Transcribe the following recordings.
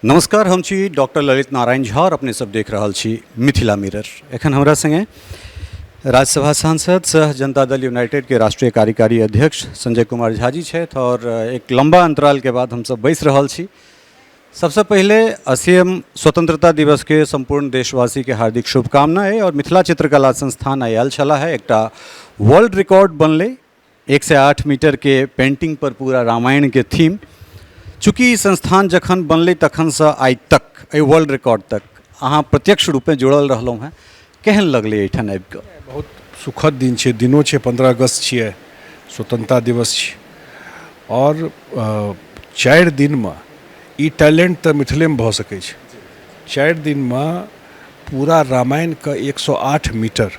नमस्कार, हम छी डॉक्टर ललित नारायण झा और अपने सब देख रहल छी मिथिला मिरर। एखन हमरा संगे राज्यसभा सांसद सह जनता दल यूनाइटेड के राष्ट्रीय कार्यकारी अध्यक्ष संजय कुमार झा जी छथि और एक लंबा अंतराल के बाद हम सब बैस रहल छी। सबसे पहले 80वें स्वतंत्रता दिवस के संपूर्ण देशवासी के हार्दिक शुभकामना है। और मिथिला चित्रकला संस्थान आयल छला है, एकटा वर्ल्ड रिकॉर्ड बनले 1 से 8 मीटर के पेंटिंग पर पूरा रामायण के थीम। चूँकि ई संस्थान जखन बनलै तखन से आइ तक वर्ल्ड रिकॉर्ड तक अहाँ प्रत्यक्ष रूप में जुड़ल रहलहुँ हैं, केहन लगलै एहिठाम आबि कऽ? बहुत सुखद दिन छै, दिनो छै, 15 अगस्त छियै, स्वतंत्रता दिवस छै और 4 दिन में ई टैलेंट तो मिथिले में भऽ सकै छै। 4 दिन में पूरा रामायण का 108 मीटर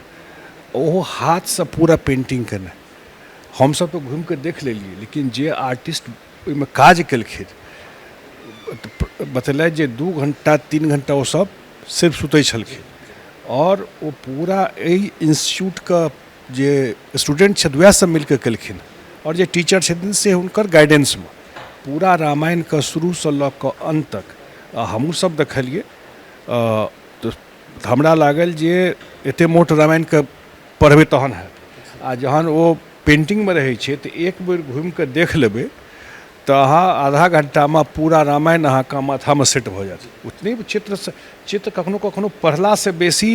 ओहो हाथ से पूरा पेंटिंग करना। हम सब तो घूम के देख लेलिए, लेकिन जे आर्टिस्ट में काज केलखिन बतला जे 2 घंटा 3 घंटा वो सब सिर्फ सुतै छलखिन और वो पूरा एहि इंस्टीट्यूट का जे स्टूडेंट छथि वएह सब मिलकर केलखिन और जे टीचर छथिन से हुनकर गाइडेंस में पूरा रामायण का शुरू से लऽ कऽ अंत तक हमहूँ सब देखलिए। तो हमरा लागल जे एते मोट रामायण के पढ़बै तहन है आ जहन वो पेंटिंग में रहै छै तो एक बेर घूम के देख लेबै तो अहाँ आधा घंटा में पूरा रामायण अहाँके माथा में सेट भऽ जायत। उतने चित्र कखनो कखनो पढ़ला से बेसी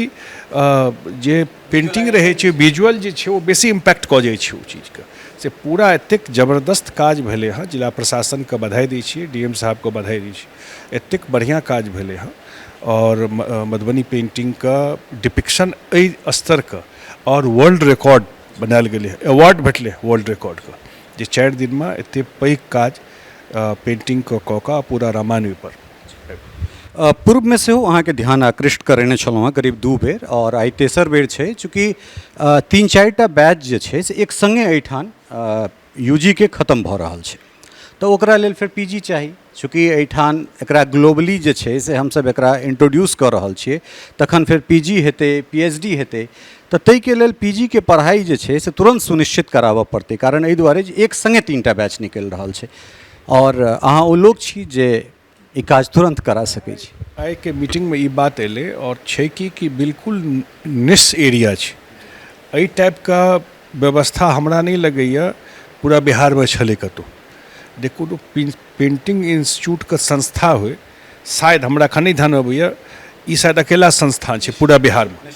जे पेंटिंग रहै छै विजुअल जे छै वो बेसी इम्पैक्ट कऽ जाइ छै ओ चीज के। से पूरा एतेक जबरदस्त काज भेलै हँ, जिला प्रशासन के बधाई दै छियै, डीएम साहब को बधाई दै छियै, एतेक बढ़िया काज भेलै हँ। और मधुबनी पेंटिंग का डिपिक्शन एहि स्तर का और वर्ल्ड रिकॉर्ड बनायल गेलै, अवार्ड भेटलै वर्ल्ड रिकॉर्ड का जे 4 दिन में एते पैघ काज पेंटिंग कऽ कऽ पूरा रामायण पर। पूर्व में से अहाँ के ध्यान आकृष्ट करेने छलहुँ हैं करीब 2 बेर और आई तेसर बेर छै। चूँकि 3-4टा बैच जे छै से एक संगे एहिठाम यूजी के खत्म भऽ रहल छै, तो ओकरा लेल फिर पीजी चाही। चूँकि एहिठाम एकरा ग्लोबली जे छै से हमसब एकरा इंट्रोड्यूस कऽ रहल छियै, तखन फिर पीजी हेतै, पीएचडी हेतै, तो ताहि के लेल पीजी के पढ़ाई जे छै से तुरंत सुनिश्चित कराबऽ पड़तै। कारण एहि दुआरे जे एक संगे 3टा बैच निकलि रहल छै और अहाँ ओ लोग छी जे ई काज तुरंत करा सकै छी। आइ के मीटिंग में ई बात एलै और छै कि बिल्कुल निस एरिया छै, एहि टाइप का व्यवस्था हमरा नहीं लगैया पूरा बिहार में छलै कतौ। देखो तो पेंटिंग इंस्टीट्यूट का संस्था हुए, शायद हमरा खनी ध्यान अबैया ई शायद अकेला संस्थान छै पूरा बिहार में।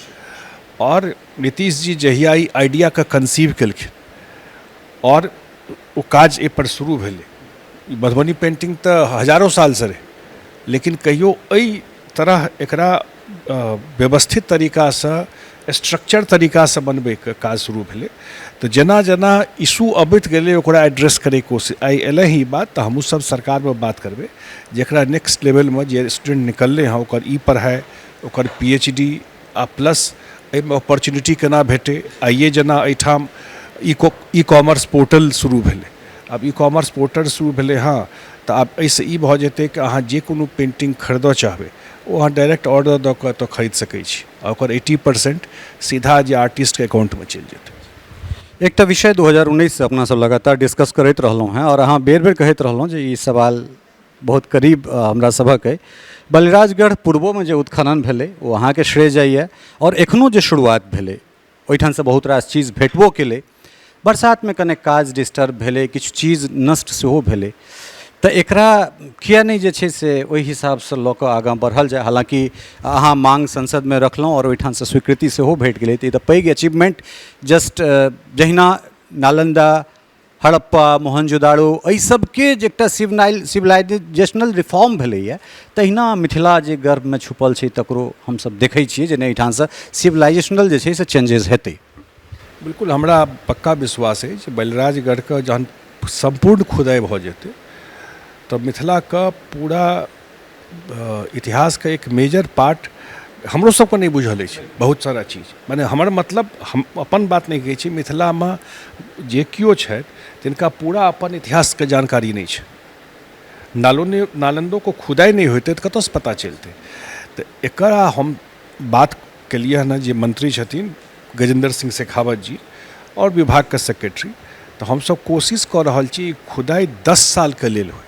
और नीतीश जी जहिया ई आइडिया का कंसीव केलखिन और वो काज ए पर शुरू भेलै। मधुबनी पेंटिंग तो हजारों साल से रहे, लेकिन कहियो एहि तरह एकरा व्यवस्थित तरीका से स्ट्रक्चर तरीका से बनबै के काज शुरू भेलै। तो जेना जेना इशू अबैत गेलै ओकरा एड्रेस करे कोशिश आई एलै ही बात, तो हमहूँ सब सरकार में बात करबै जेकरा नेक्स्ट लेवल में जे स्टूडेंट निकललै हैं ओकर ई पढ़ाई, ओकर पीएचडी आ प्लस एहिमे अपॉर्चुनिटी केना भेटै। आइए जेना एहिठाम ई कॉमर्स पोर्टल शुरू भेलै, अब ई कॉमर्स पोर्टल शुरू भेलै हाँ, तो आब एहिसँ ई भऽ जेतै कि अहाँ जे कोनो पेंटिंग खरीदऽ चाहबै वो अहाँ डायरेक्ट ऑर्डर दऽ कऽ तो खरीद सकै छी आ ओकर 80% सीधा जे आर्टिस्ट के अकाउंट में चलि जेतै। एकटा विषय 2019 से अपना सब लगातार डिस्कस करैत रहलहुँ हैं और अहाँ बेर बेर कहैत रहलहुँ जे ई सवाल बहुत करीब हमरा सभक अइ। बलिराजगढ़ पूर्वो में जे उत्खनन भेलै वो अहाँके श्रेय जाइए और एखनो जे शुरुआत भेलै ओहिठाम से बहुत रास चीज भेटबो केलै। बरसात में कने काज डिस्टर्ब भेलै, किछु चीज नष्ट सेहो भेलै, तो एकरा किया नहीं जे छै से ओहि हिसाब से लऽ कऽ आगाँ बढ़ल जाए। हालांकि अहाँ मांग संसद में रखलहुँ और ओहिठाम से स्वीकृति सेहो भेट गेलै, तो ई तऽ पैघ अचीवमेंट। जस्ट जहिना नालंदा, हड़प्पा, मोहनजोदाड़ो एहि सबके जे एकटा सिविलाइजेशनल रिफॉर्म भेलैए, तहिना मिथिला जे गर्भ में छुपल छै तकरो हमसब देखै छियै जे एहिठाम से सिविलाइजेशनल जे छै से चेंजेस हेतै। बिल्कुल हमरा पक्का विश्वास है कि बलिराजगढ़ का जहन संपूर्ण खुदाई भऽ जेतै तो मिथिला का पूरा इतिहास का एक मेजर पार्ट हमरो सबके नहीं बुझल अछि। बहुत सारा चीज माने हमर मतलब हम अपन बात नहीं कहै छी, मिथिला में जे किओ छथि तिनका पूरा अपन इतिहास के जानकारी नहीं छै। नालंदो को खुदाई नहीं होते तो कतऽ से पता चलते। तो एकरा हम बात केलिए हन जे मंत्री छथिन गजेंद्र सिंह शेखावत जी और विभाग के सेक्रेटरी, तो हम सब कोशिश कर रहल छी खुदाई 10 साल के लेल हो।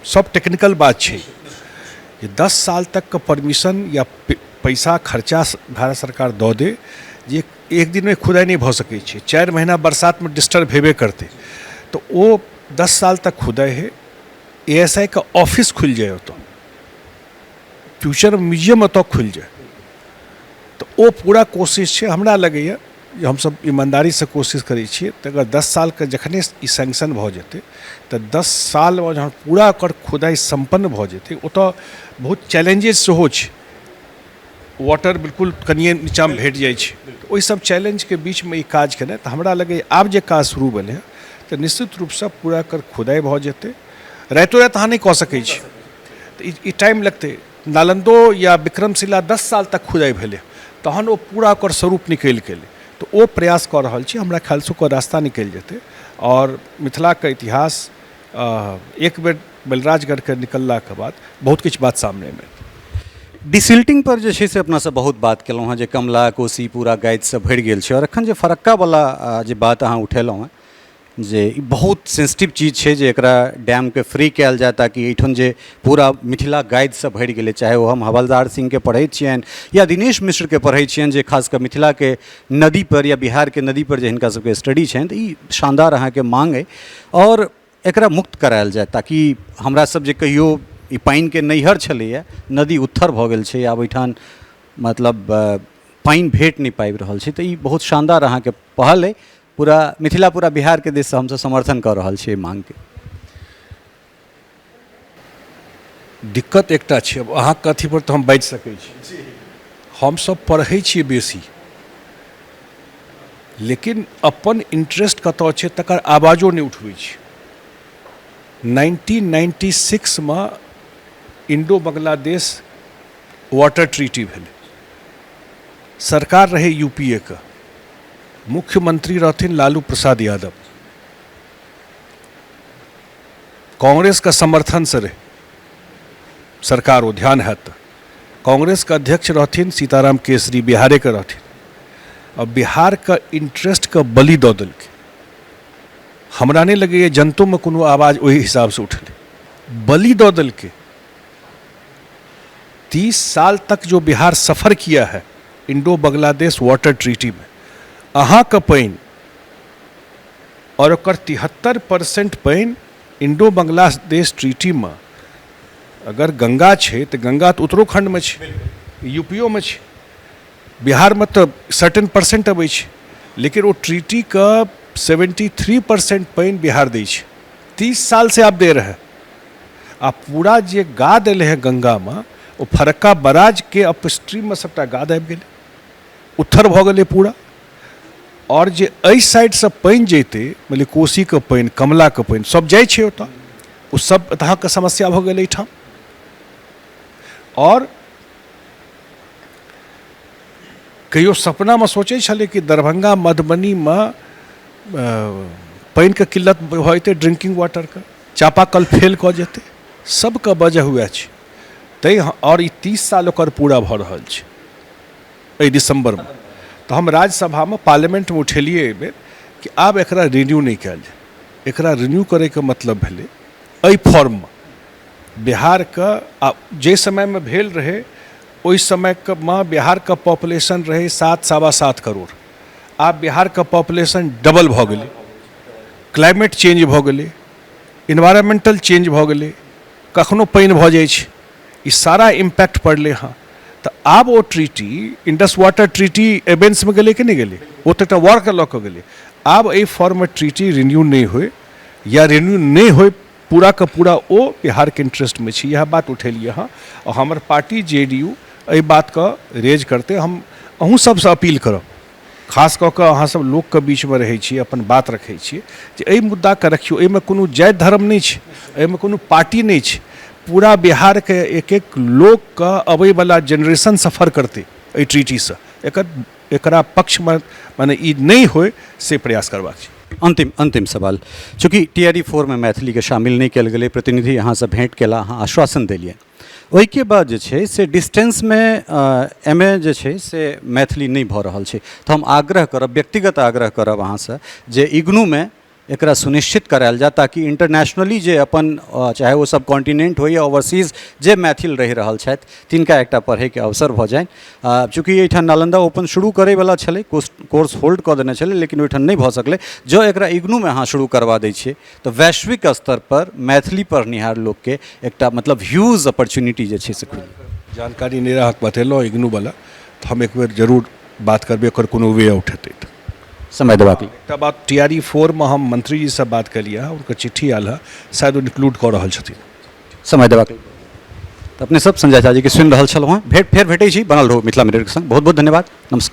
सब टेक्निकल बात छै ये 10 साल तक का परमिशन या पैसा खर्चा भारत सरकार दऽ दे जे एक दिन में खुदाई नहीं भ सकै छै, 4 महीना बरसात में डिस्टर्ब हेबे करते, तो वो 10 साल तक खुदाई है। ASI का ऑफिस खुल जाए तो फ्यूचर म्यूजियम तो खुल जाए, तो वो पूरा कोशिश है। हमरा लगैए जे हमसब ईमानदारी से कोशिश करै छियै, तऽ अगर 10 साल के जखने ई सैंक्शन भऽ जेतै तऽ 10 साल में जहन पूरा ओकर खुदाई सम्पन्न भऽ जेतै, ओतऽ बहुत चैलेंजेस सेहो छै। वाटर बिल्कुल कनिए नीचा में भेट जाइ छै, ओहि सब चैलेंज के बीच में ई काज केनाइ, तऽ हमरा लगैए आब जे काज शुरू भेलै हँ तऽ निश्चित रूप से पूरा कर खुदाई भऽ जेतै। राइतो रात अहाँ नहि कऽ सकै छी, तऽ ई टाइम लगतै। नालंदो या विक्रमशिला 10 साल तक खुदाई भेलै, तहन ओ पूरा ओकर स्वरूप निकलि गेलै। तो वो प्रयास कऽ रहल छी, हमरा ख्याल से ओकर रास्ता निकलि जेतै। और मिथिला के इतिहास एक बेर बलिराजगढ़ के निकलला के बाद बहुत किछु बात सामने में। डिसिल्टिंग पर जे छै से अपना सब बहुत बात केलहुँ हँ, जे कमला कोसी पूरा गाइड से भरि गेल छै। और एखन जे फरक्का वाला जे बात अहाँ उठेलहुँ हँ, जे ई बहुत सेंसिटिव चीज छै जे एकरा डैम के फ्री कयल जाए, ताकि एहिठाम जे पूरा मिथिला गाइड से भरि गेलै, चाहे वो हम हवलदार सिंह के पढ़ै छियनि या दिनेश मिश्र के पढ़ै छियनि, जे खास कर मिथिला के नदी पर या बिहार के नदी पर जे हिनका सबके स्टडी छनि, तऽ ई शानदार अहाँके मांग अइ। और एकरा मुक्त करायल जाए, ताकि हमरा सब जे कहियो ई पानि के नैहर छलैए, नदी उत्थर भऽ गेल छै, आब एहिठाम मतलब पानि भेट नहीं पाबि रहल छै। तऽ ई बहुत शानदार अहाँके पहल अइ। पूरा मिथिला पूरा बिहार के देश से हमसब समर्थन कर रहल छियै मांग के। दिक्कत एकटा छै, अब अहाँ के अथी पर तऽ हम बाजि सकै छी। हमसब पढ़ै छियै बेसी, लेकिन अपन इंटरेस्ट कतऽ छै तकर आवाजो नहि उठबै छी। 1996 में इंडो बांग्लादेश वाटर ट्रीटी भेलै। सरकार रहे UPA का, मुख्यमंत्री रहथिन लालू प्रसाद यादव, कांग्रेस का समर्थन से रहे सरकार, वो ध्यान है। तो कांग्रेस का अध्यक्ष रहथिन सीताराम केसरी, बिहारे के रहथिन, और बिहार का इंटरेस्ट का बलि दऽ देलकै। हमरा नहीं लगे जनतो में कोनो आवाज वही हिसाब से उठले, बलि दऽ देलकै। 30 साल तक जो बिहार सफर किया है इंडो बांग्लादेश वाटर ट्रीटी में, अहाँ का पानि और ओकर 73% पानि इंडो बांग्लादेश ट्रीटी में, अगर गंगा छै तो गंगा तो उत्तराखंड में छै, यूपीओ में छै, बिहार में तो सर्टेन परसेंट अबै छै, लेकिन वो ट्रीटी का 73% पानि बिहार दै छै। 30 साल से आप दे रहे, आ पूरा जे गा देले हैं गंगा में, वो फरक्का बराज के अपस्ट्रीम में सबटा गाद आबि गेलै, उत्थर भऽ गेलै पूरा। और जे एहि साइड से पानि जैते, मतलब कोसी के पानि, कमला के पानि सब जाइ छै ओतऽ, ओ सब अहाँ के समस्या भऽ गेलै एहिठाम। और कहियो सपना में सोचै छलै कि दरभंगा मधुबनी में पानि के किल्लत भऽ जेतै, ड्रिंकिंग वाटर के, चापाकल फेल कऽ जेतै, सबके वजह हुए छै। तै और ई 30 साल ओकर पूरा भऽ रहल छै एहि दिसंबर में। तो हम राज्यसभा में पार्लियामेंट में उठेलिए एहि बेर कि आब एकरा रिन्यू नहीं कयल जाए। एकरा रिन्यू करे के मतलब भेलै एहि फॉर्म में बिहार का जे समय में भेल रहे, ओहि समय में बिहार का पॉपुलेशन रहे 7 सवा 7 करोड़, आब बिहार का पॉपुलेशन डबल भऽ गेलै, क्लाइमेट चेंज भऽ गेलै, इन्वायरमेंटल चेंज भऽ गेलै, कखनो पानि भऽ जाइ छै, ई सारा इम्पैक्ट पड़लै हाँ। तो आब वो ट्रीटी, इंडस वाटर ट्रीटी एबेंस में गेलै कि नहीं गेलै, वो तो एकटा वार के लऽ कऽ गेलै। आब एहि फॉर्म में ट्रीटी रिन्यू नहीं होय, या रिन्यू नहीं होय पूरा का पूरा ओ बिहार के इंटरेस्ट में छी, यह बात उठेलिए हाँ। और हमार पार्टी JDU एहि बात का रेज करते हम अहूँ सबसे अपील करब, खास कऽ कऽ अहाँ सब लोक के बीच में रहै छी, अपन बात रखै छी, जे एहि मुद्दा के रखियो। एहिमे कोनो जाति धर्म नहीं छै, एहिमे कोनो पार्टी नहीं छै, पूरा बिहार के एक एक लोक का अबै वाला जनरेशन सफर करते एहि ट्रीटी से। एकरा पक्ष में माने ई नहीं होय से प्रयास करबाक छै। अंतिम सवाल, चूँकि TRE4 में मैथिली के शामिल नहीं कयल गेलै, प्रतिनिधि अहाँ से भेंट केला, अहाँ आश्वासन देलिए, ओहिके बाद जे छै से डिस्टेंस में MA जे छै से मैथिली नहीं भऽ रहल छै। तो हम आग्रह करब, व्यक्तिगत आग्रह करब अहाँ से, जे IGNOU में एकरा सुनिश्चित करायल जाए ताकि इंटरनेशनली जे अपन चाहे वो सब कॉन्टिनेंट हो या ओवरसीज जे मैथिल रहि रहल छथि तिनका एकटा पढ़ैके अवसर भऽ जाइन। चूँकि एहिठाम नालंदा ओपन शुरू करैवला छलै, कोर्स होल्ड कऽ देने छलै, लेकिन ओहिठाम नहीं भऽ सकलै। जँ एकरा इग्नूमे अहाँ शुरू करवा दै छियै तऽ वैश्विक स्तर पर मैथिली पढ़निहार लोकके एकटा मतलब ह्यूज अपॉर्चुनिटी जे छै से खुलि। जानकारी नहीं रहा बतेलहुँ इग्नू वाला, तो हम एक बेर जरूर बात करबे, ओकर कोनो वे आउट हेतै तऽ। समय देबाक लेल। एकटा बात TRE4 में हम मंत्री जी से बात कलिए, उनकर चिट्ठी आयल है, शायद इंक्लूड कऽ रहल छथिन। समय देबाक लेल। तऽ अपने सब संजय झा जी के सुनि रहल छलहुँ हेँ। फेर भेटै छी, बनल रहू मिथिला मिरर के संग। बहुत बहुत धन्यवाद, नमस्कार।